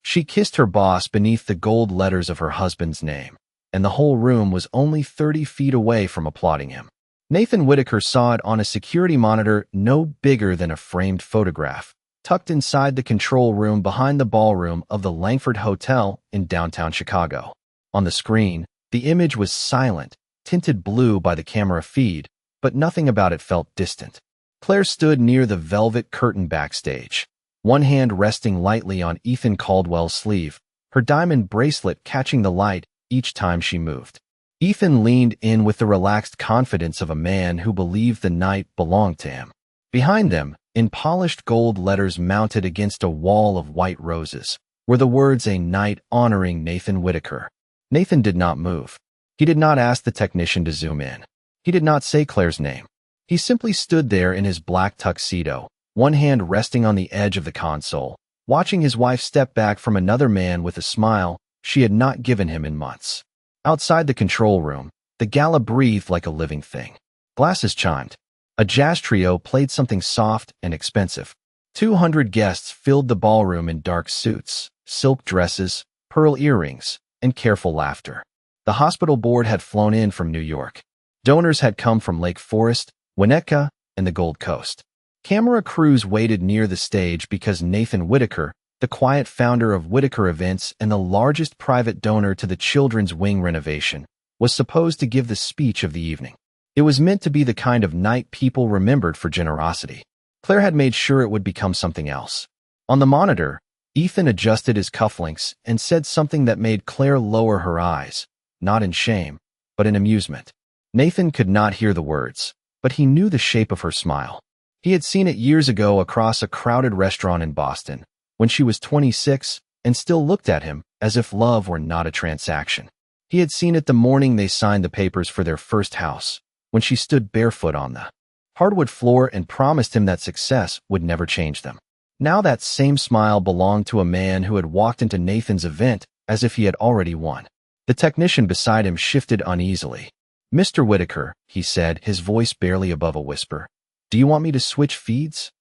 She kissed her boss beneath the gold letters of her husband's name, and the whole room was only 30 feet away from applauding him. Nathan Whitaker saw it on a security monitor no bigger than a framed photograph, tucked inside the control room behind the ballroom of the Langford Hotel in downtown Chicago. On the screen, the image was silent, tinted blue by the camera feed, but nothing about it felt distant. Claire stood near the velvet curtain backstage, one hand resting lightly on Ethan Caldwell's sleeve, her diamond bracelet catching the light each time she moved. Ethan leaned in with the relaxed confidence of a man who believed the night belonged to him. Behind them, in polished gold letters mounted against a wall of white roses, were the words "A Night Honoring Nathan Whitaker." Nathan did not move. He did not ask the technician to zoom in. He did not say Claire's name. He simply stood there in his black tuxedo, one hand resting on the edge of the console, watching his wife step back from another man with a smile she had not given him in months. Outside the control room, the gala breathed like a living thing. Glasses chimed. A jazz trio played something soft and expensive. 200 guests filled the ballroom in dark suits, silk dresses, pearl earrings, and careful laughter. The hospital board had flown in from New York. Donors had come from Lake Forest, Winnetka, and the Gold Coast. Camera crews waited near the stage because Nathan Whitaker, the quiet founder of Whitaker Events and the largest private donor to the Children's Wing renovation, was supposed to give the speech of the evening. It was meant to be the kind of night people remembered for generosity. Claire had made sure it would become something else. On the monitor, Ethan adjusted his cufflinks and said something that made Claire lower her eyes, not in shame, but in amusement. Nathan could not hear the words, but he knew the shape of her smile. He had seen it years ago across a crowded restaurant in Boston, when she was 26 and still looked at him as if love were not a transaction. He had seen it the morning they signed the papers for their first house, when she stood barefoot on the hardwood floor and promised him that success would never change them. Now that same smile belonged to a man who had walked into Nathan's event as if he had already won. The technician beside him shifted uneasily. "Mr. Whitaker," he said, his voice barely above a whisper, "do you want me to switch feeds?"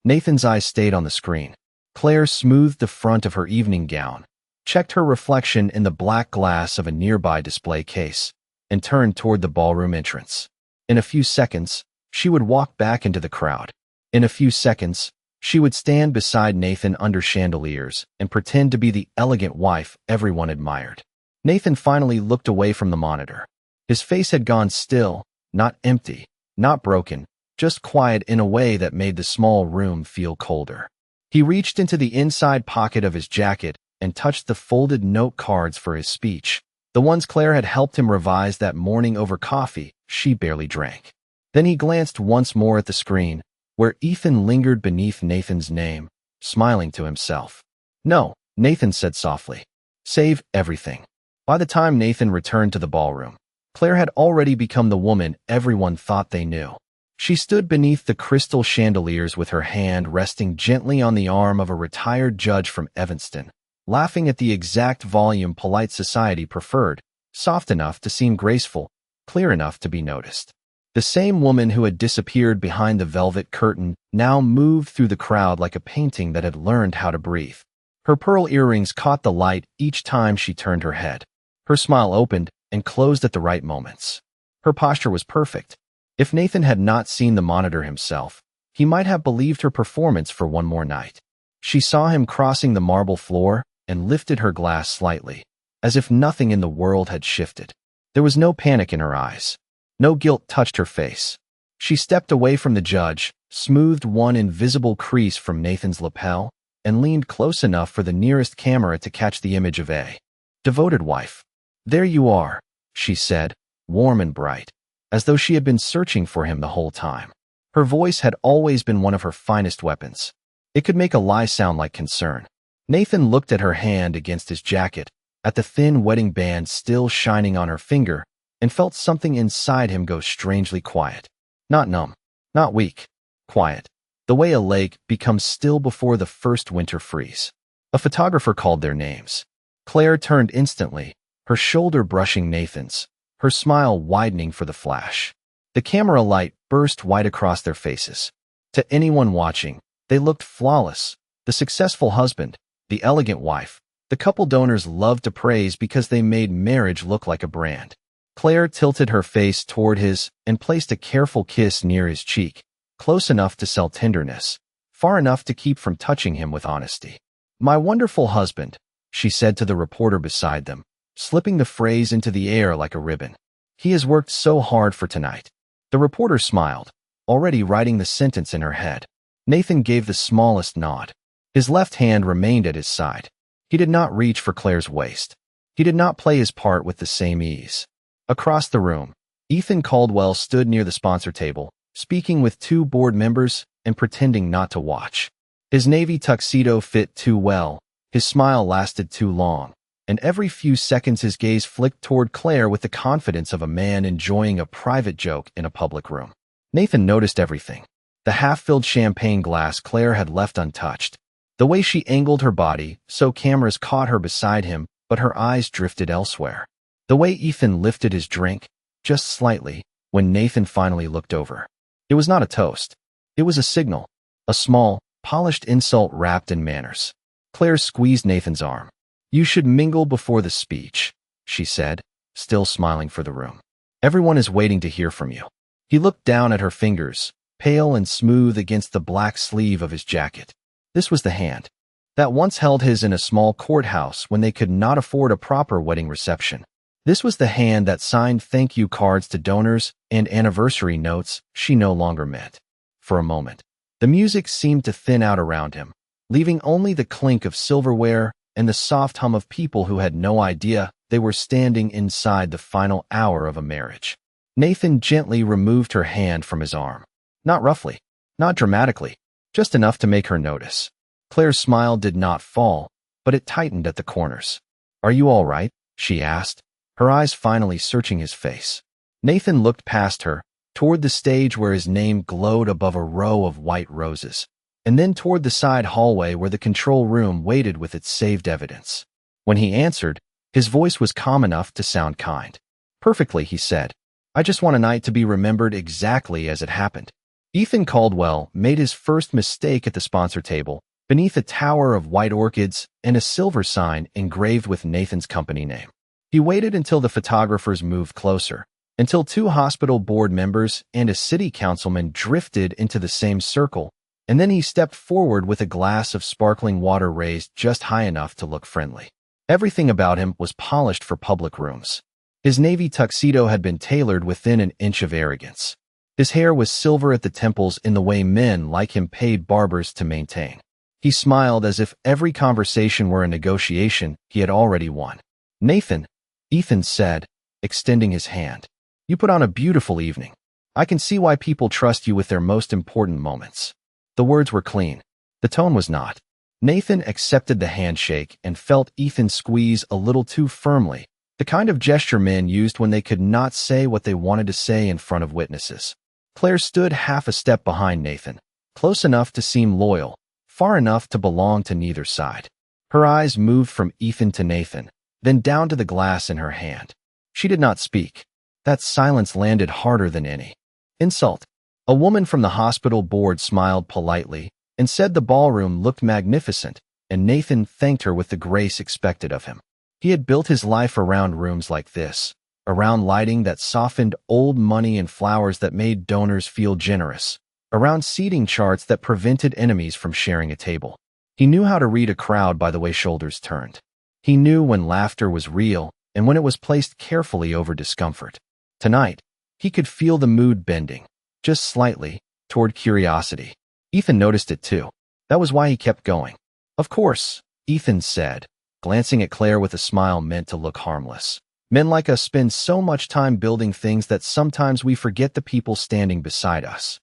Nathan's eyes stayed on the screen. Claire smoothed the front of her evening gown, checked her reflection in the black glass of a nearby display case, and turned toward the ballroom entrance. In a few seconds, she would walk back into the crowd. In a few seconds, she would stand beside Nathan under chandeliers and pretend to be the elegant wife everyone admired. Nathan finally looked away from the monitor. His face had gone still, not empty, not broken, just quiet in a way that made the small room feel colder. He reached into the inside pocket of his jacket and touched the folded note cards for his speech, the ones Claire had helped him revise that morning over coffee she barely drank. Then he glanced once more at the screen, where Ethan lingered beneath Nathan's name, smiling to himself. "No," Nathan said softly. "Save everything." By the time Nathan returned to the ballroom, Claire had already become the woman everyone thought they knew. She stood beneath the crystal chandeliers with her hand resting gently on the arm of a retired judge from Evanston, laughing at the exact volume polite society preferred, soft enough to seem graceful, clear enough to be noticed. The same woman who had disappeared behind the velvet curtain now moved through the crowd like a painting that had learned how to breathe. Her pearl earrings caught the light each time she turned her head. Her smile opened and closed at the right moments. Her posture was perfect. If Nathan had not seen the monitor himself, he might have believed her performance for one more night. She saw him crossing the marble floor and lifted her glass slightly, as if nothing in the world had shifted. There was no panic in her eyes. No guilt touched her face. She stepped away from the judge, smoothed one invisible crease from Nathan's lapel, and leaned close enough for the nearest camera to catch the image of a devoted wife. "There you are," she said, warm and bright, as though she had been searching for him the whole time. Her voice had always been one of her finest weapons. It could make a lie sound like concern. Nathan looked at her hand against his jacket, at the thin wedding band still shining on her finger, and felt something inside him go strangely quiet. Not numb, not weak, quiet, the way a lake becomes still before the first winter freeze. A photographer called their names. Claire turned instantly, her shoulder brushing Nathan's, her smile widening for the flash. The camera light burst wide across their faces. To anyone watching, they looked flawless, the successful husband, the elegant wife, The couple donors loved to praise because they made marriage look like a brand. Claire tilted her face toward his and placed a careful kiss near his cheek, close enough to sell tenderness, far enough to keep from touching him with honesty. "My wonderful husband," she said to the reporter beside them, slipping the phrase into the air like a ribbon. "He has worked so hard for tonight." The reporter smiled, already writing the sentence in her head. Nathan gave the smallest nod. His left hand remained at his side. He did not reach for Claire's waist. He did not play his part with the same ease. Across the room, Ethan Caldwell stood near the sponsor table, speaking with two board members and pretending not to watch. His navy tuxedo fit too well, his smile lasted too long, and every few seconds his gaze flicked toward Claire with the confidence of a man enjoying a private joke in a public room. Nathan noticed everything. The half-filled champagne glass Claire had left untouched. The way she angled her body so cameras caught her beside him, but her eyes drifted elsewhere. The way Ethan lifted his drink, just slightly, when Nathan finally looked over. It was not a toast. It was a signal, a small, polished insult wrapped in manners. Claire squeezed Nathan's arm. "You should mingle before the speech," she said, still smiling for the room. "Everyone is waiting to hear from you." He looked down at her fingers, pale and smooth against the black sleeve of his jacket. This was the hand that once held his in a small courthouse when they could not afford a proper wedding reception. This was the hand that signed thank you cards to donors and anniversary notes she no longer met. For a moment, the music seemed to thin out around him, leaving only the clink of silverware and the soft hum of people who had no idea they were standing inside the final hour of a marriage. Nathan gently removed her hand from his arm. Not roughly, not dramatically, just enough to make her notice. Claire's smile did not fall, but it tightened at the corners. "Are you all right?" she asked, her eyes finally searching his face. Nathan looked past her, toward the stage where his name glowed above a row of white roses, and then toward the side hallway where the control room waited with its saved evidence. When he answered, his voice was calm enough to sound kind. "Perfectly," he said. "I just want a night to be remembered exactly as it happened." Ethan Caldwell made his first mistake at the sponsor table, beneath a tower of white orchids and a silver sign engraved with Nathan's company name. He waited until the photographers moved closer, until two hospital board members and a city councilman drifted into the same circle, and then he stepped forward with a glass of sparkling water raised just high enough to look friendly. Everything about him was polished for public rooms. His navy tuxedo had been tailored within an inch of arrogance. His hair was silver at the temples in the way men like him paid barbers to maintain. He smiled as if every conversation were a negotiation he had already won. "Nathan," Ethan said, extending his hand. "You put on a beautiful evening. I can see why people trust you with their most important moments." The words were clean. The tone was not. Nathan accepted the handshake and felt Ethan squeeze a little too firmly, the kind of gesture men used when they could not say what they wanted to say in front of witnesses. Claire stood half a step behind Nathan, close enough to seem loyal, far enough to belong to neither side. Her eyes moved from Ethan to Nathan, then down to the glass in her hand. She did not speak. That silence landed harder than any insult. A woman from the hospital board smiled politely and said the ballroom looked magnificent, and Nathan thanked her with the grace expected of him. He had built his life around rooms like this, around lighting that softened old money and flowers that made donors feel generous, around seating charts that prevented enemies from sharing a table. He knew how to read a crowd by the way shoulders turned. He knew when laughter was real and when it was placed carefully over discomfort. Tonight, he could feel the mood bending, just slightly, toward curiosity. Ethan noticed it too. That was why he kept going. "Of course," Ethan said, glancing at Claire with a smile meant to look harmless. "Men like us spend so much time building things that sometimes we forget the people standing beside us."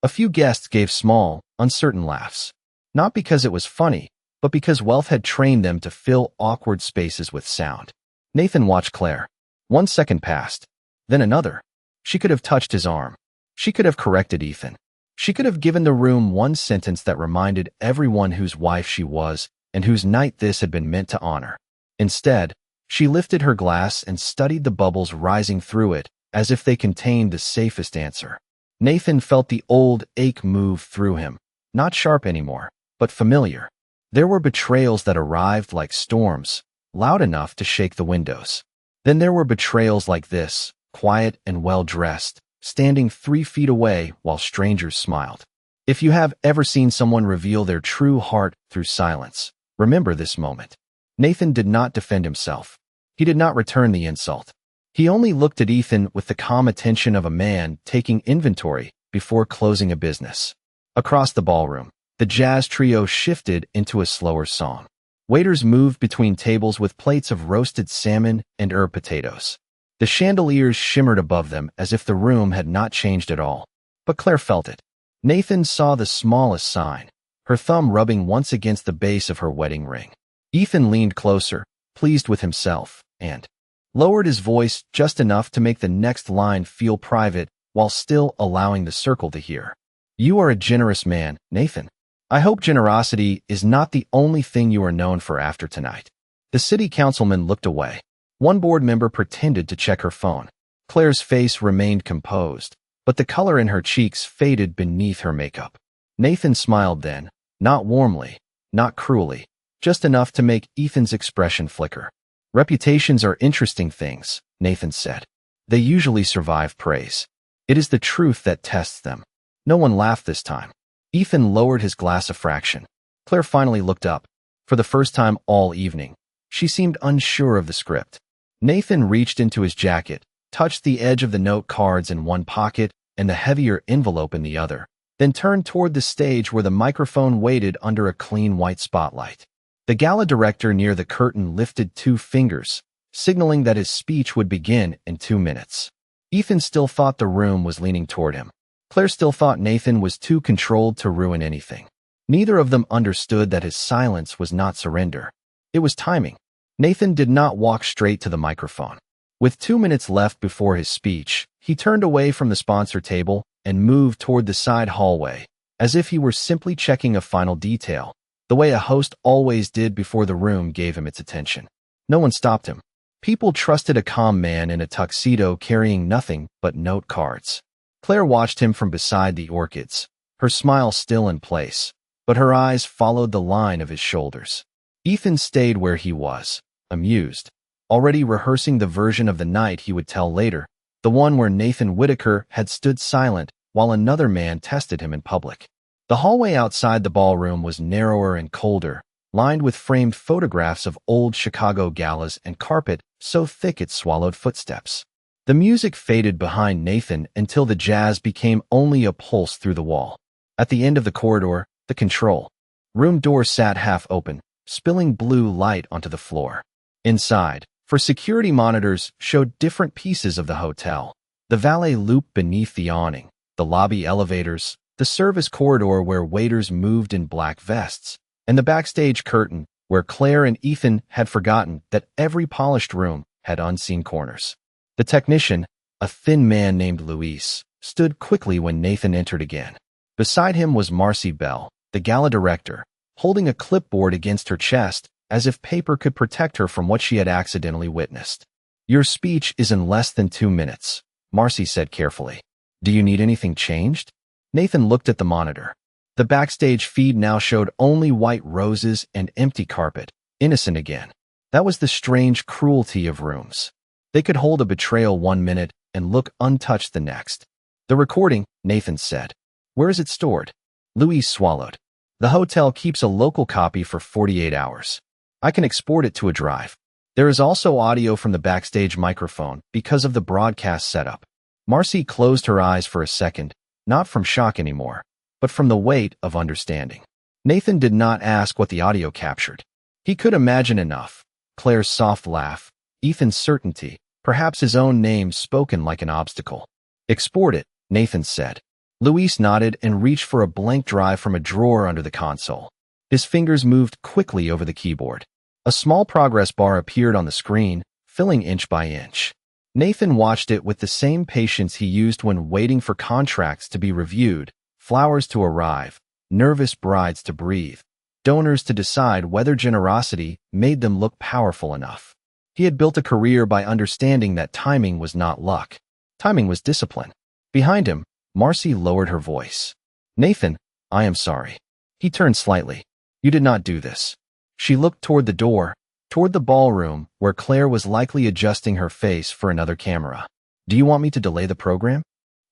A few guests gave small, uncertain laughs. Not because it was funny, but because wealth had trained them to fill awkward spaces with sound. Nathan watched Claire. 1 second passed, then another. She could have touched his arm. She could have corrected Ethan. She could have given the room one sentence that reminded everyone whose wife she was and whose night this had been meant to honor. Instead, she lifted her glass and studied the bubbles rising through it as if they contained the safest answer. Nathan felt the old ache move through him, not sharp anymore, but familiar. There were betrayals that arrived like storms, loud enough to shake the windows. Then there were betrayals like this, quiet and well-dressed, standing 3 feet away while strangers smiled. If you have ever seen someone reveal their true heart through silence, remember this moment. Nathan did not defend himself. He did not return the insult. He only looked at Ethan with the calm attention of a man taking inventory before closing a business. Across the ballroom, the jazz trio shifted into a slower song. Waiters moved between tables with plates of roasted salmon and herb potatoes. The chandeliers shimmered above them as if the room had not changed at all. But Claire felt it. Nathan saw the smallest sign, her thumb rubbing once against the base of her wedding ring. Ethan leaned closer, pleased with himself, and lowered his voice just enough to make the next line feel private while still allowing the circle to hear. You are a generous man, Nathan. I hope generosity is not the only thing you are known for after tonight. The city councilman looked away. One board member pretended to check her phone. Claire's face remained composed, but the color in her cheeks faded beneath her makeup. Nathan smiled then, not warmly, not cruelly, just enough to make Ethan's expression flicker. Reputations are interesting things, Nathan said. They usually survive praise. It is the truth that tests them. No one laughed this time. Ethan lowered his glass a fraction. Claire finally looked up. For the first time all evening, she seemed unsure of the script. Nathan reached into his jacket, touched the edge of the note cards in one pocket and the heavier envelope in the other, then turned toward the stage where the microphone waited under a clean white spotlight. The gala director near the curtain lifted 2 fingers, signaling that his speech would begin in 2 minutes. Ethan still thought the room was leaning toward him. Claire still thought Nathan was too controlled to ruin anything. Neither of them understood that his silence was not surrender. It was timing. Nathan did not walk straight to the microphone. With 2 minutes left before his speech, he turned away from the sponsor table and moved toward the side hallway, as if he were simply checking a final detail, the way a host always did before the room gave him its attention. No one stopped him. People trusted a calm man in a tuxedo carrying nothing but note cards. Claire watched him from beside the orchids, her smile still in place, but her eyes followed the line of his shoulders. Ethan stayed where he was, amused, already rehearsing the version of the night he would tell later, the one where Nathan Whitaker had stood silent while another man tested him in public. The hallway outside the ballroom was narrower and colder, lined with framed photographs of old Chicago galas and carpet so thick it swallowed footsteps. The music faded behind Nathan until the jazz became only a pulse through the wall. At the end of the corridor, the control room door sat half open, spilling blue light onto the floor. Inside, for security monitors showed different pieces of the hotel. The valet loop beneath the awning, the lobby elevators, the service corridor where waiters moved in black vests, and the backstage curtain where Claire and Ethan had forgotten that every polished room had unseen corners. The technician, a thin man named Luis, stood quickly when Nathan entered again. Beside him was Marcy Bell, the gala director, holding a clipboard against her chest as if paper could protect her from what she had accidentally witnessed. Your speech is in less than 2 minutes, Marcy said carefully. Do you need anything changed? Nathan looked at the monitor. The backstage feed now showed only white roses and empty carpet, innocent again. That was the strange cruelty of rooms. They could hold a betrayal 1 minute and look untouched the next. The recording, Nathan said. Where is it stored? Louise swallowed. The hotel keeps a local copy for 48 hours. I can export it to a drive. There is also audio from the backstage microphone because of the broadcast setup. Marcy closed her eyes for a second, not from shock anymore, but from the weight of understanding. Nathan did not ask what the audio captured. He could imagine enough. Claire's soft laugh, Ethan's certainty, perhaps his own name spoken like an obstacle. Export it, Nathan said. Luis nodded and reached for a blank drive from a drawer under the console. His fingers moved quickly over the keyboard. A small progress bar appeared on the screen, filling inch by inch. Nathan watched it with the same patience he used when waiting for contracts to be reviewed, flowers to arrive, nervous brides to breathe, donors to decide whether generosity made them look powerful enough. He had built a career by understanding that timing was not luck. Timing was discipline. Behind him, Marcy lowered her voice. Nathan, I am sorry. He turned slightly. You did not do this. She looked toward the door, toward the ballroom where Claire was likely adjusting her face for another camera. Do you want me to delay the program?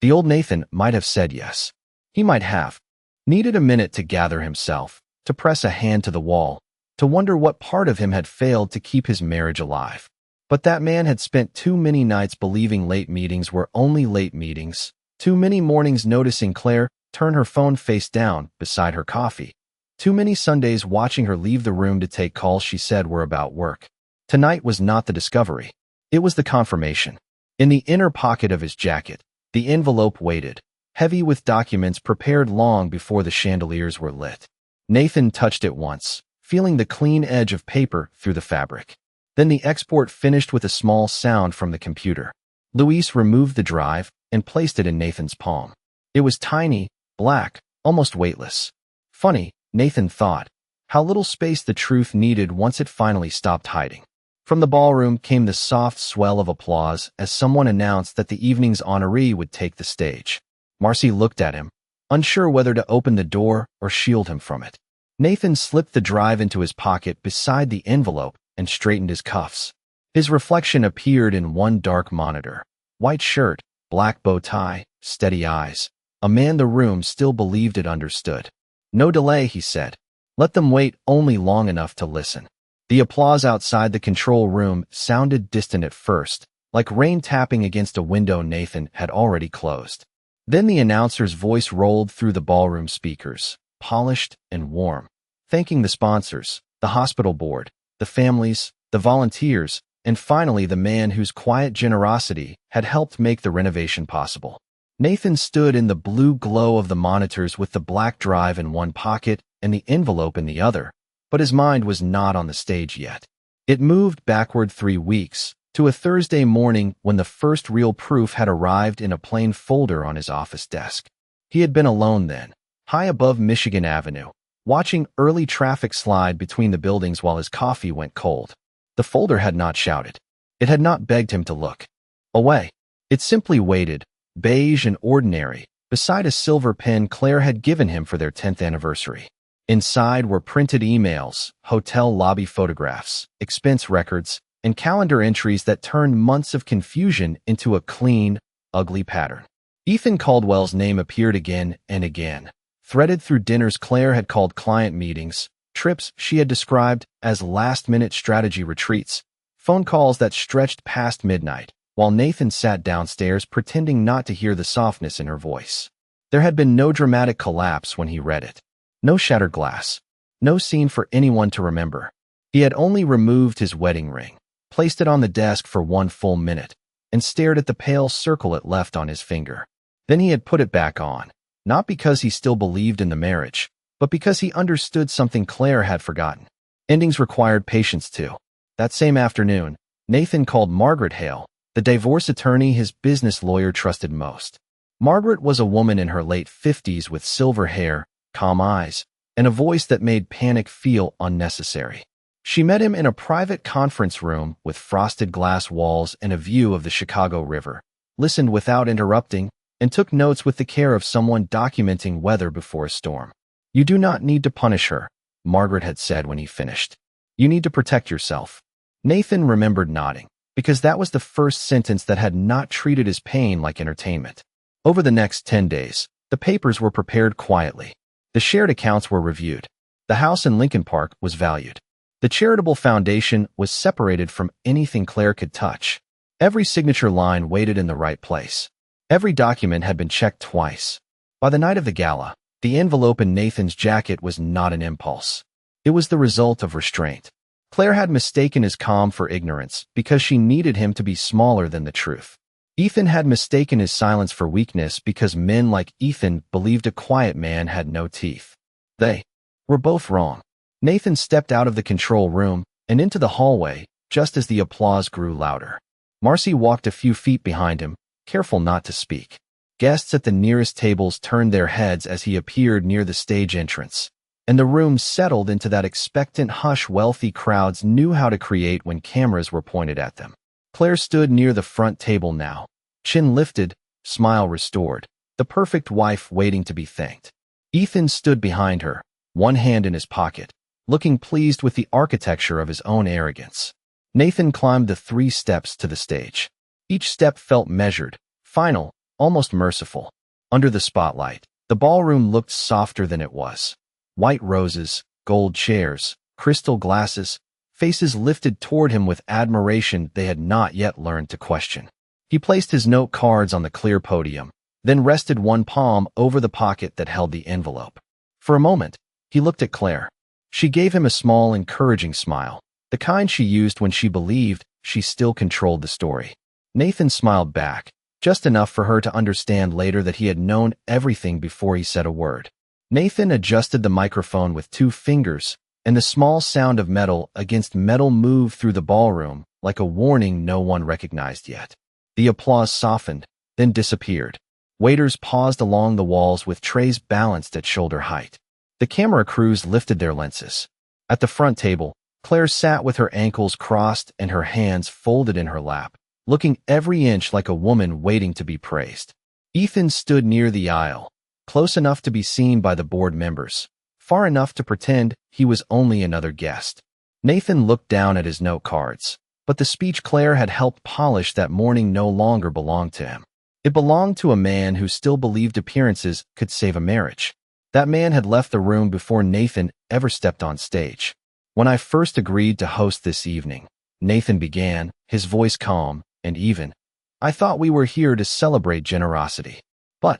The old Nathan might have said yes. He might have. Needed a minute to gather himself, to press a hand to the wall, to wonder what part of him had failed to keep his marriage alive. But that man had spent too many nights believing late meetings were only late meetings, too many mornings noticing Claire turn her phone face down beside her coffee, too many Sundays watching her leave the room to take calls she said were about work. Tonight was not the discovery. It was the confirmation. In the inner pocket of his jacket, the envelope waited, heavy with documents prepared long before the chandeliers were lit. Nathan touched it once, feeling the clean edge of paper through the fabric. Then the export finished with a small sound from the computer. Luis removed the drive and placed it in Nathan's palm. It was tiny, black, almost weightless. Funny, Nathan thought, how little space the truth needed once it finally stopped hiding. From the ballroom came the soft swell of applause as someone announced that the evening's honoree would take the stage. Marcy looked at him, unsure whether to open the door or shield him from it. Nathan slipped the drive into his pocket beside the envelope and straightened his cuffs. His reflection appeared in one dark monitor. White shirt, black bow tie, steady eyes. A man the room still believed it understood. No delay, he said. Let them wait only long enough to listen. The applause outside the control room sounded distant at first, like rain tapping against a window Nathan had already closed. Then the announcer's voice rolled through the ballroom speakers, polished and warm, thanking the sponsors, the hospital board, the families, the volunteers, and finally the man whose quiet generosity had helped make the renovation possible. Nathan stood in the blue glow of the monitors with the black drive in one pocket and the envelope in the other, but his mind was not on the stage yet. It moved backward 3 weeks, to a Thursday morning when the first real proof had arrived in a plain folder on his office desk. He had been alone then, high above Michigan Avenue, watching early traffic slide between the buildings while his coffee went cold. The folder had not shouted. It had not begged him to look away. It simply waited, beige and ordinary, beside a silver pen Claire had given him for their 10th anniversary. Inside were printed emails, hotel lobby photographs, expense records, and calendar entries that turned months of confusion into a clean, ugly pattern. Ethan Caldwell's name appeared again and again, threaded through dinners Claire had called client meetings, trips she had described as last-minute strategy retreats, phone calls that stretched past midnight, while Nathan sat downstairs pretending not to hear the softness in her voice. There had been no dramatic collapse when he read it. No shattered glass. No scene for anyone to remember. He had only removed his wedding ring, placed it on the desk for 1 full minute, and stared at the pale circle it left on his finger. Then he had put it back on, not because he still believed in the marriage, but because he understood something Claire had forgotten. Endings required patience too. That same afternoon, Nathan called Margaret Hale, the divorce attorney his business lawyer trusted most. Margaret was a woman in her late 50s with silver hair, calm eyes, and a voice that made panic feel unnecessary. She met him in a private conference room with frosted glass walls and a view of the Chicago River, listened without interrupting, and took notes with the care of someone documenting weather before a storm. You do not need to punish her, Margaret had said when he finished. You need to protect yourself. Nathan remembered nodding, because that was the first sentence that had not treated his pain like entertainment. Over the next 10 days, the papers were prepared quietly. The shared accounts were reviewed. The house in Lincoln Park was valued. The charitable foundation was separated from anything Claire could touch. Every signature line waited in the right place. Every document had been checked twice. By the night of the gala, the envelope in Nathan's jacket was not an impulse. It was the result of restraint. Claire had mistaken his calm for ignorance because she needed him to be smaller than the truth. Ethan had mistaken his silence for weakness because men like Ethan believed a quiet man had no teeth. They were both wrong. Nathan stepped out of the control room and into the hallway just as the applause grew louder. Marcy walked a few feet behind him, careful not to speak. Guests at the nearest tables turned their heads as he appeared near the stage entrance, and the room settled into that expectant hush wealthy crowds knew how to create when cameras were pointed at them. Claire stood near the front table now, chin lifted, smile restored, the perfect wife waiting to be thanked. Ethan stood behind her, one hand in his pocket, looking pleased with the architecture of his own arrogance. Nathan climbed the 3 steps to the stage. Each step felt measured, final, almost merciful. Under the spotlight, the ballroom looked softer than it was. White roses, gold chairs, crystal glasses, faces lifted toward him with admiration they had not yet learned to question. He placed his note cards on the clear podium, then rested one palm over the pocket that held the envelope. For a moment, he looked at Claire. She gave him a small, encouraging smile, the kind she used when she believed she still controlled the story. Nathan smiled back, just enough for her to understand later that he had known everything before he said a word. Nathan adjusted the microphone with 2 fingers, and the small sound of metal against metal moved through the ballroom like a warning no one recognized yet. The applause softened, then disappeared. Waiters paused along the walls with trays balanced at shoulder height. The camera crews lifted their lenses. At the front table, Claire sat with her ankles crossed and her hands folded in her lap, looking every inch like a woman waiting to be praised. Ethan stood near the aisle, close enough to be seen by the board members, far enough to pretend he was only another guest. Nathan looked down at his note cards, but the speech Claire had helped polish that morning no longer belonged to him. It belonged to a man who still believed appearances could save a marriage. That man had left the room before Nathan ever stepped on stage. When I first agreed to host this evening, Nathan began, his voice calm and even, I thought we were here to celebrate generosity. But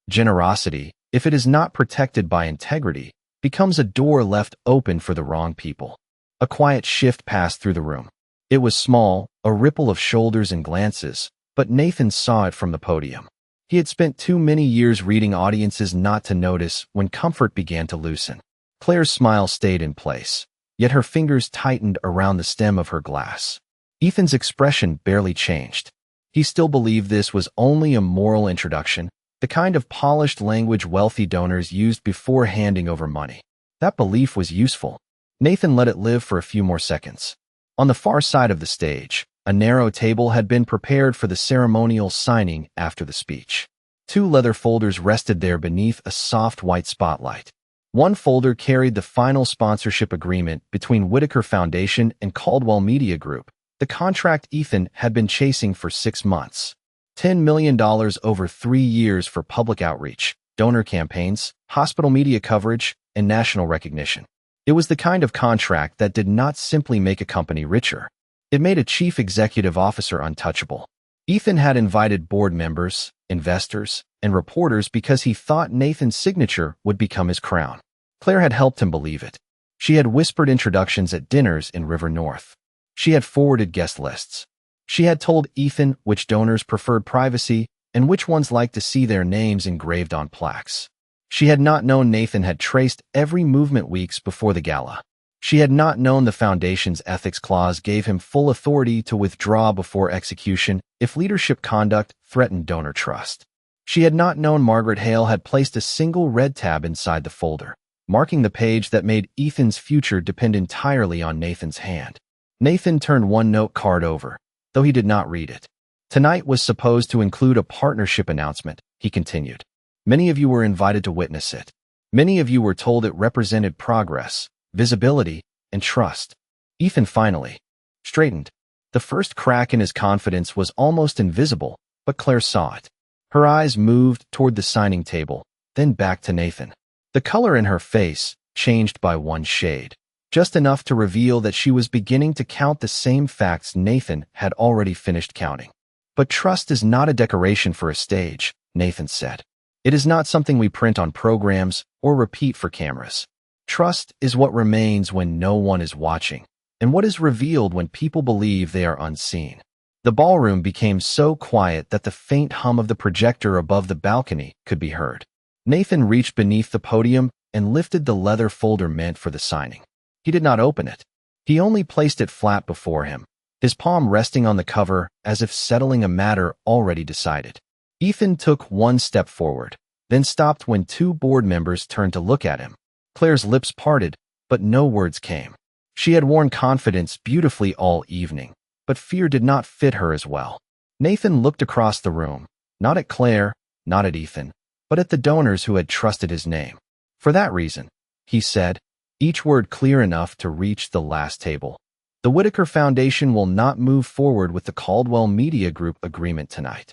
generosity, if it is not protected by integrity, becomes a door left open for the wrong people. A quiet shift passed through the room. It was small, a ripple of shoulders and glances, but Nathan saw it from the podium. He had spent too many years reading audiences not to notice when comfort began to loosen. Claire's smile stayed in place, yet her fingers tightened around the stem of her glass. Ethan's expression barely changed. He still believed this was only a moral introduction, the kind of polished language wealthy donors used before handing over money. That belief was useful. Nathan let it live for a few more seconds. On the far side of the stage, a narrow table had been prepared for the ceremonial signing after the speech. 2 leather folders rested there beneath a soft white spotlight. One folder carried the final sponsorship agreement between Whitaker Foundation and Caldwell Media Group, the contract Ethan had been chasing for 6 months. $10 million over 3 years for public outreach, donor campaigns, hospital media coverage, and national recognition. It was the kind of contract that did not simply make a company richer. It made a chief executive officer untouchable. Ethan had invited board members, investors, and reporters because he thought Nathan's signature would become his crown. Claire had helped him believe it. She had whispered introductions at dinners in River North. She had forwarded guest lists. She had told Ethan which donors preferred privacy and which ones liked to see their names engraved on plaques. She had not known Nathan had traced every movement weeks before the gala. She had not known the foundation's ethics clause gave him full authority to withdraw before execution if leadership conduct threatened donor trust. She had not known Margaret Hale had placed a single red tab inside the folder, marking the page that made Ethan's future depend entirely on Nathan's hand. Nathan turned one note card over, though he did not read it. Tonight was supposed to include a partnership announcement, he continued. Many of you were invited to witness it. Many of you were told it represented progress, visibility, and trust. Ethan finally straightened. The first crack in his confidence was almost invisible, but Claire saw it. Her eyes moved toward the signing table, then back to Nathan. The color in her face changed by one shade, just enough to reveal that she was beginning to count the same facts Nathan had already finished counting. But trust is not a decoration for a stage, Nathan said. It is not something we print on programs or repeat for cameras. Trust is what remains when no one is watching, and what is revealed when people believe they are unseen. The ballroom became so quiet that the faint hum of the projector above the balcony could be heard. Nathan reached beneath the podium and lifted the leather folder meant for the signing. He did not open it. He only placed it flat before him, his palm resting on the cover as if settling a matter already decided. Ethan took one step forward, then stopped when 2 board members turned to look at him. Claire's lips parted, but no words came. She had worn confidence beautifully all evening, but fear did not fit her as well. Nathan looked across the room, not at Claire, not at Ethan, but at the donors who had trusted his name. For that reason, he said, each word clear enough to reach the last table. The Whitaker Foundation will not move forward with the Caldwell Media Group agreement tonight.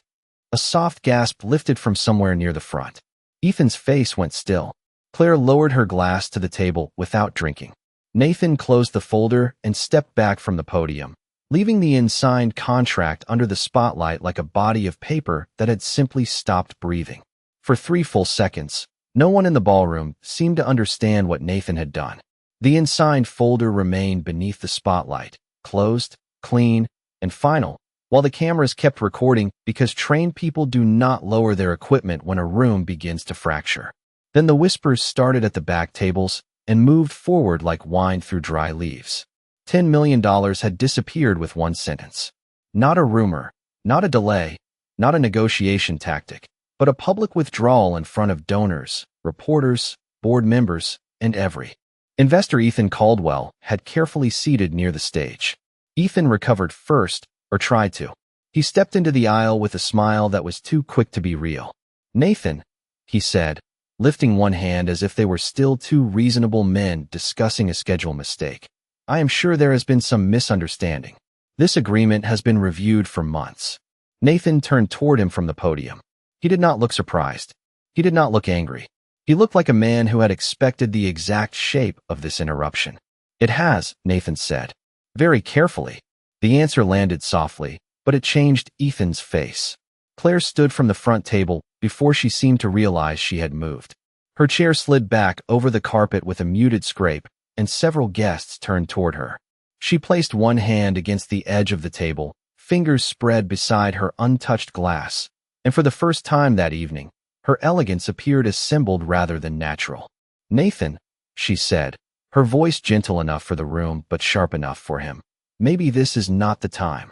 A soft gasp lifted from somewhere near the front. Ethan's face went still. Claire lowered her glass to the table without drinking. Nathan closed the folder and stepped back from the podium, leaving the unsigned contract under the spotlight like a body of paper that had simply stopped breathing. For 3 full seconds, no one in the ballroom seemed to understand what Nathan had done. The unsigned folder remained beneath the spotlight, closed, clean, and final, while the cameras kept recording because trained people do not lower their equipment when a room begins to fracture. Then the whispers started at the back tables and moved forward like wine through dry leaves. $10 million had disappeared with one sentence. Not a rumor, not a delay, not a negotiation tactic, but a public withdrawal in front of donors, reporters, board members, and every investor. Ethan Caldwell had carefully seated near the stage. Ethan recovered first, or tried to. He stepped into the aisle with a smile that was too quick to be real. "Nathan," he said, lifting one hand as if they were still 2 reasonable men discussing a schedule mistake. "I am sure there has been some misunderstanding. This agreement has been reviewed for months." Nathan turned toward him from the podium. He did not look surprised. He did not look angry. He looked like a man who had expected the exact shape of this interruption. "It has," Nathan said. "Very carefully." The answer landed softly, but it changed Ethan's face. Claire stood from the front table before she seemed to realize she had moved. Her chair slid back over the carpet with a muted scrape, and several guests turned toward her. She placed one hand against the edge of the table, fingers spread beside her untouched glass, and for the first time that evening, her elegance appeared assembled rather than natural. "Nathan," she said, her voice gentle enough for the room but sharp enough for him, "maybe this is not the time."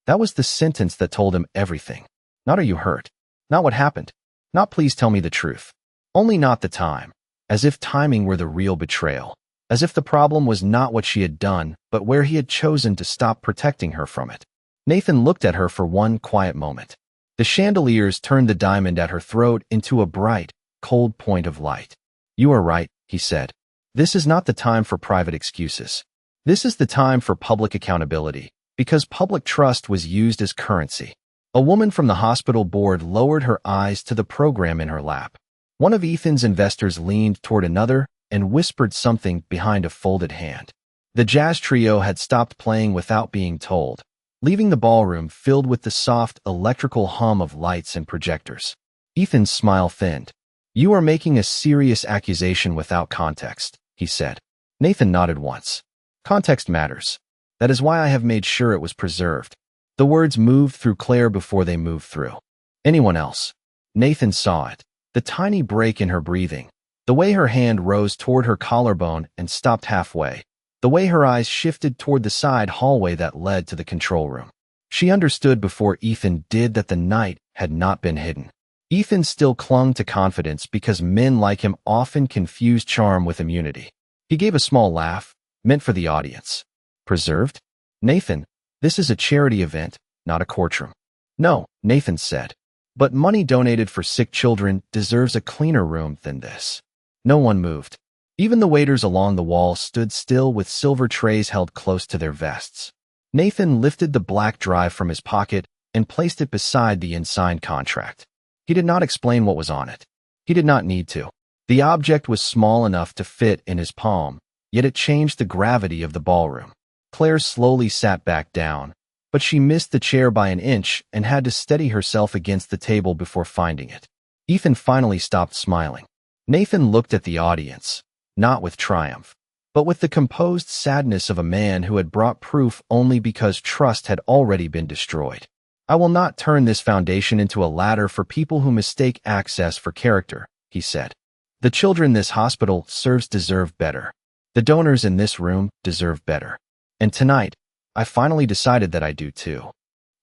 That was the sentence that told him everything. Not "are you hurt?" Not "what happened?" Not "please tell me the truth." Only "not the time." As if timing were the real betrayal. As if the problem was not what she had done, but where he had chosen to stop protecting her from it. Nathan looked at her for one quiet moment. The chandeliers turned the diamond at her throat into a bright, cold point of light. "You are right," he said. "This is not the time for private excuses. This is the time for public accountability, because public trust was used as currency." A woman from the hospital board lowered her eyes to the program in her lap. One of Ethan's investors leaned toward another and whispered something behind a folded hand. The jazz trio had stopped playing without being told, leaving the ballroom filled with the soft electrical hum of lights and projectors. Ethan's smile thinned. "You are making a serious accusation without context," he said. Nathan nodded once. "Context matters. That is why I have made sure it was preserved." The words moved through Claire before they moved through anyone else. Nathan saw it. The tiny break in her breathing. The way her hand rose toward her collarbone and stopped halfway. The way her eyes shifted toward the side hallway that led to the control room. She understood before Ethan did that the night had not been hidden. Ethan still clung to confidence because men like him often confuse charm with immunity. He gave a small laugh, meant for the audience. "Preserved? Nathan, this is a charity event, not a courtroom." "No," Nathan said. "But money donated for sick children deserves a cleaner room than this." No one moved. Even the waiters along the wall stood still with silver trays held close to their vests. Nathan lifted the black drive from his pocket and placed it beside the unsigned contract. He did not explain what was on it. He did not need to. The object was small enough to fit in his palm, yet it changed the gravity of the ballroom. Claire slowly sat back down, but she missed the chair by an inch and had to steady herself against the table before finding it. Ethan finally stopped smiling. Nathan looked at the audience, not with triumph, but with the composed sadness of a man who had brought proof only because trust had already been destroyed. "I will not turn this foundation into a ladder for people who mistake access for character," he said. "The children this hospital serves deserve better. The donors in this room deserve better. And tonight, I finally decided that I do too."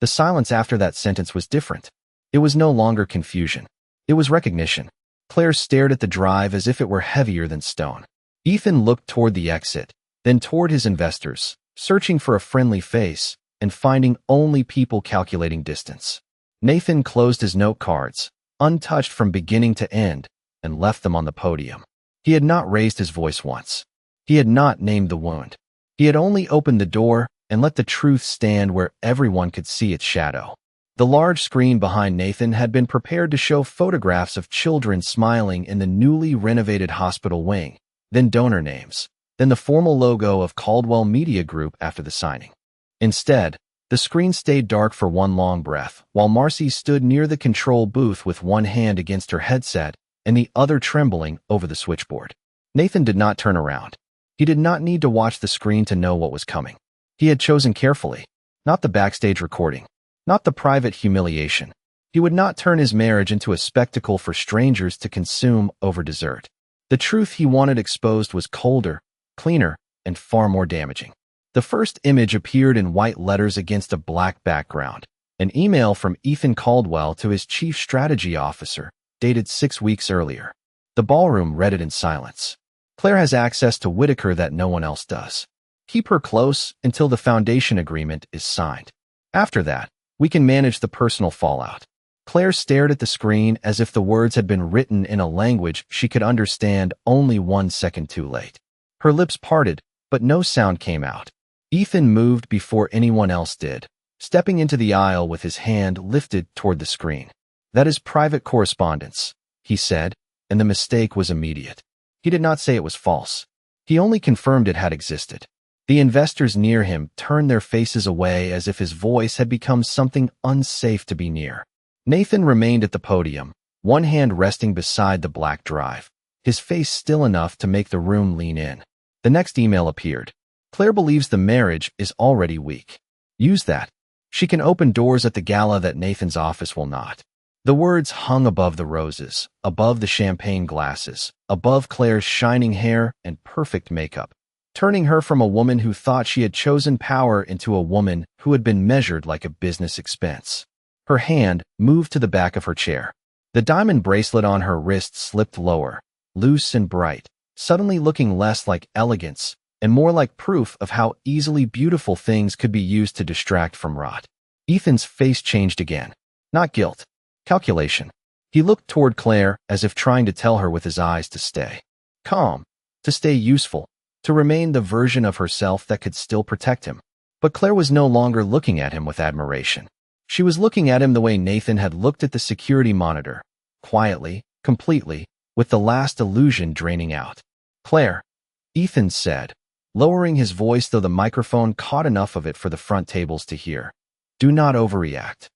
The silence after that sentence was different. It was no longer confusion. It was recognition. Claire stared at the drive as if it were heavier than stone. Ethan looked toward the exit, then toward his investors, searching for a friendly face and finding only people calculating distance. Nathan closed his note cards, untouched from beginning to end, and left them on the podium. He had not raised his voice once. He had not named the wound. He had only opened the door and let the truth stand where everyone could see its shadow. The large screen behind Nathan had been prepared to show photographs of children smiling in the newly renovated hospital wing, then donor names, then the formal logo of Caldwell Media Group after the signing. Instead, the screen stayed dark for one long breath, while Marcy stood near the control booth with one hand against her headset and the other trembling over the switchboard. Nathan did not turn around. He did not need to watch the screen to know what was coming. He had chosen carefully, not the backstage recording, not the private humiliation. He would not turn his marriage into a spectacle for strangers to consume over dessert. The truth he wanted exposed was colder, cleaner, and far more damaging. The first image appeared in white letters against a black background, an email from Ethan Caldwell to his chief strategy officer, dated 6 weeks earlier. The ballroom read it in silence. Claire has access to Whitaker that no one else does. Keep her close until the foundation agreement is signed. After that, we can manage the personal fallout. Claire stared at the screen as if the words had been written in a language she could understand only 1 second too late. Her lips parted, but no sound came out. Ethan moved before anyone else did, stepping into the aisle with his hand lifted toward the screen. "That is private correspondence," he said, and the mistake was immediate. He did not say it was false. He only confirmed it had existed. The investors near him turned their faces away as if his voice had become something unsafe to be near. Nathan remained at the podium, one hand resting beside the black drive, his face still enough to make the room lean in. The next email appeared. "Claire believes the marriage is already weak. Use that. She can open doors at the gala that Nathan's office will not." The words hung above the roses, above the champagne glasses, above Claire's shining hair and perfect makeup, turning her from a woman who thought she had chosen power into a woman who had been measured like a business expense. Her hand moved to the back of her chair. The diamond bracelet on her wrist slipped lower, loose and bright, suddenly looking less like elegance and more like proof of how easily beautiful things could be used to distract from rot. Ethan's face changed again. Not guilt. Calculation. He looked toward Claire as if trying to tell her with his eyes to stay calm, to stay useful, to remain the version of herself that could still protect him. But Claire was no longer looking at him with admiration. She was looking at him the way Nathan had looked at the security monitor, quietly, completely, with the last illusion draining out. "Claire," Ethan said, lowering his voice though the microphone caught enough of it for the front tables to hear. "Do not overreact."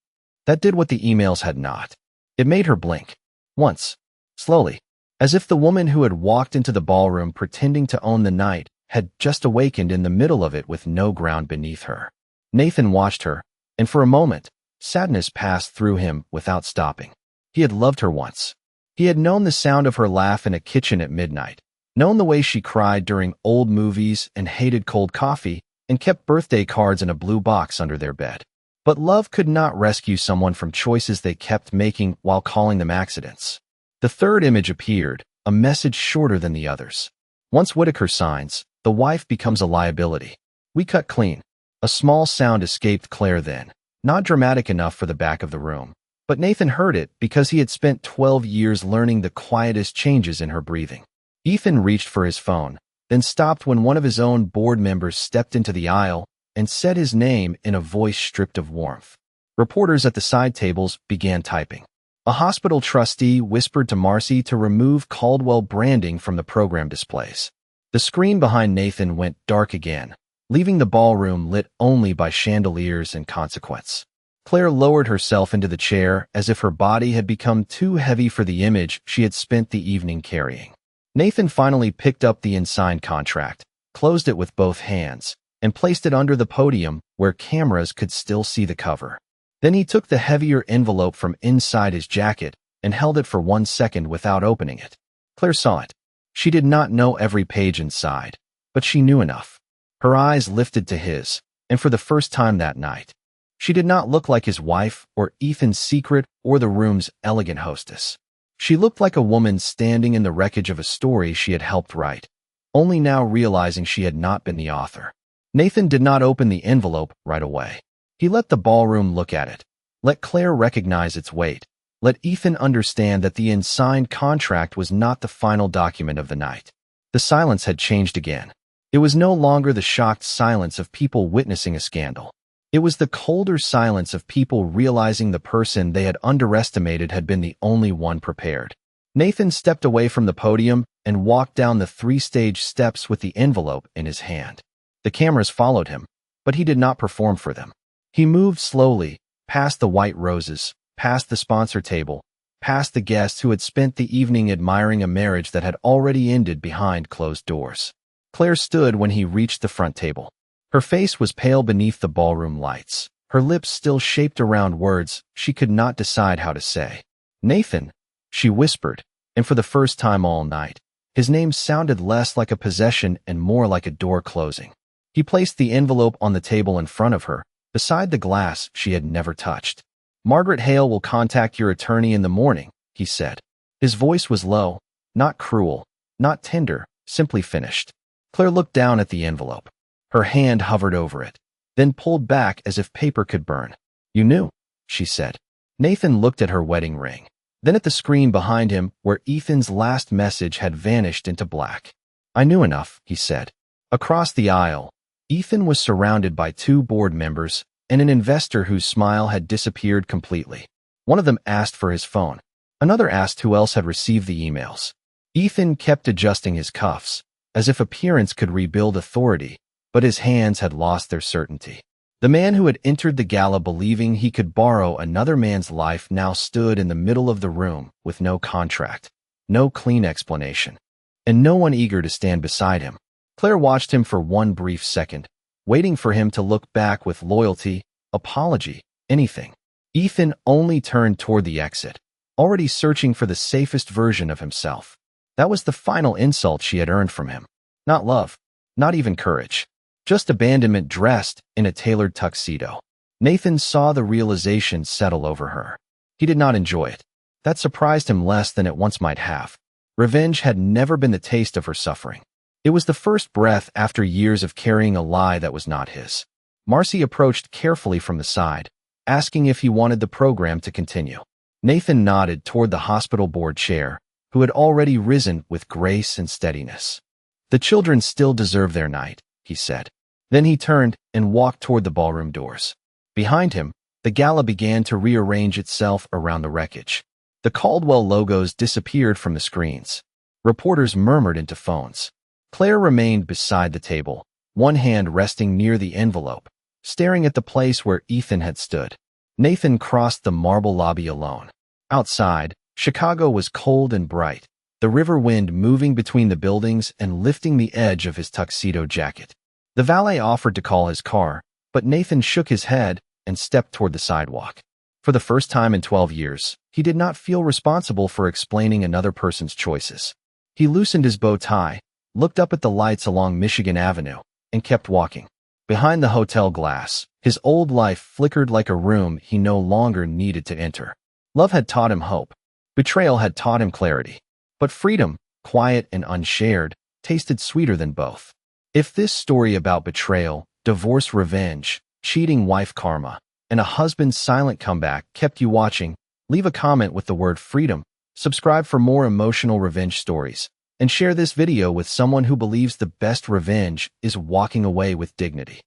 That did what the emails had not. It made her blink. Once. Slowly. As if the woman who had walked into the ballroom pretending to own the night had just awakened in the middle of it with no ground beneath her. Nathan watched her, and for a moment, sadness passed through him without stopping. He had loved her once. He had known the sound of her laugh in a kitchen at midnight, known the way she cried during old movies and hated cold coffee, and kept birthday cards in a blue box under their bed. But love could not rescue someone from choices they kept making while calling them accidents. The third image appeared, a message shorter than the others. "Once Whitaker signs, the wife becomes a liability. We cut clean." A small sound escaped Claire then, not dramatic enough for the back of the room. But Nathan heard it because he had spent 12 years learning the quietest changes in her breathing. Ethan reached for his phone, then stopped when one of his own board members stepped into the aisle and said his name in a voice stripped of warmth. Reporters at the side tables began typing. A hospital trustee whispered to Marcy to remove Caldwell branding from the program displays. The screen behind Nathan went dark again, leaving the ballroom lit only by chandeliers and consequence. Claire lowered herself into the chair as if her body had become too heavy for the image she had spent the evening carrying. Nathan finally picked up the unsigned contract, closed it with both hands, and placed it under the podium where cameras could still see the cover. Then he took the heavier envelope from inside his jacket and held it for 1 second without opening it. Claire saw it. She did not know every page inside, but she knew enough. Her eyes lifted to his, and for the first time that night, she did not look like his wife or Ethan's secret or the room's elegant hostess. She looked like a woman standing in the wreckage of a story she had helped write, only now realizing she had not been the author. Nathan did not open the envelope right away. He let the ballroom look at it, let Claire recognize its weight, let Ethan understand that the unsigned contract was not the final document of the night. The silence had changed again. It was no longer the shocked silence of people witnessing a scandal. It was the colder silence of people realizing the person they had underestimated had been the only one prepared. Nathan stepped away from the podium and walked down the 3-stage steps with the envelope in his hand. The cameras followed him, but he did not perform for them. He moved slowly, past the white roses, past the sponsor table, past the guests who had spent the evening admiring a marriage that had already ended behind closed doors. Claire stood when he reached the front table. Her face was pale beneath the ballroom lights, her lips still shaped around words she could not decide how to say. "Nathan," she whispered, and for the first time all night, his name sounded less like a possession and more like a door closing. He placed the envelope on the table in front of her, beside the glass she had never touched. "Margaret Hale will contact your attorney in the morning," he said. His voice was low, not cruel, not tender, simply finished. Claire looked down at the envelope. Her hand hovered over it, then pulled back as if paper could burn. "You knew," she said. Nathan looked at her wedding ring, then at the screen behind him where Ethan's last message had vanished into black. "I knew enough," he said. Across the aisle, Ethan was surrounded by 2 board members and an investor whose smile had disappeared completely. One of them asked for his phone. Another asked who else had received the emails. Ethan kept adjusting his cuffs, as if appearance could rebuild authority, but his hands had lost their certainty. The man who had entered the gala believing he could borrow another man's life now stood in the middle of the room with no contract, no clean explanation, and no one eager to stand beside him. Claire watched him for one brief second, waiting for him to look back with loyalty, apology, anything. Ethan only turned toward the exit, already searching for the safest version of himself. That was the final insult she had earned from him. Not love, not even courage, just abandonment dressed in a tailored tuxedo. Nathan saw the realization settle over her. He did not enjoy it. That surprised him less than it once might have. Revenge had never been the taste of her suffering. It was the first breath after years of carrying a lie that was not his. Marcy approached carefully from the side, asking if he wanted the program to continue. Nathan nodded toward the hospital board chair, who had already risen with grace and steadiness. "The children still deserve their night," he said. Then he turned and walked toward the ballroom doors. Behind him, the gala began to rearrange itself around the wreckage. The Caldwell logos disappeared from the screens. Reporters murmured into phones. Claire remained beside the table, one hand resting near the envelope, staring at the place where Ethan had stood. Nathan crossed the marble lobby alone. Outside, Chicago was cold and bright, the river wind moving between the buildings and lifting the edge of his tuxedo jacket. The valet offered to call his car, but Nathan shook his head and stepped toward the sidewalk. For the first time in 12 years, he did not feel responsible for explaining another person's choices. He loosened his bow tie, looked up at the lights along Michigan Avenue, and kept walking. Behind the hotel glass, his old life flickered like a room he no longer needed to enter. Love had taught him hope. Betrayal had taught him clarity. But freedom, quiet and unshared, tasted sweeter than both. If this story about betrayal, divorce revenge, cheating wife karma, and a husband's silent comeback kept you watching, leave a comment with the word freedom, subscribe for more emotional revenge stories, and share this video with someone who believes the best revenge is walking away with dignity.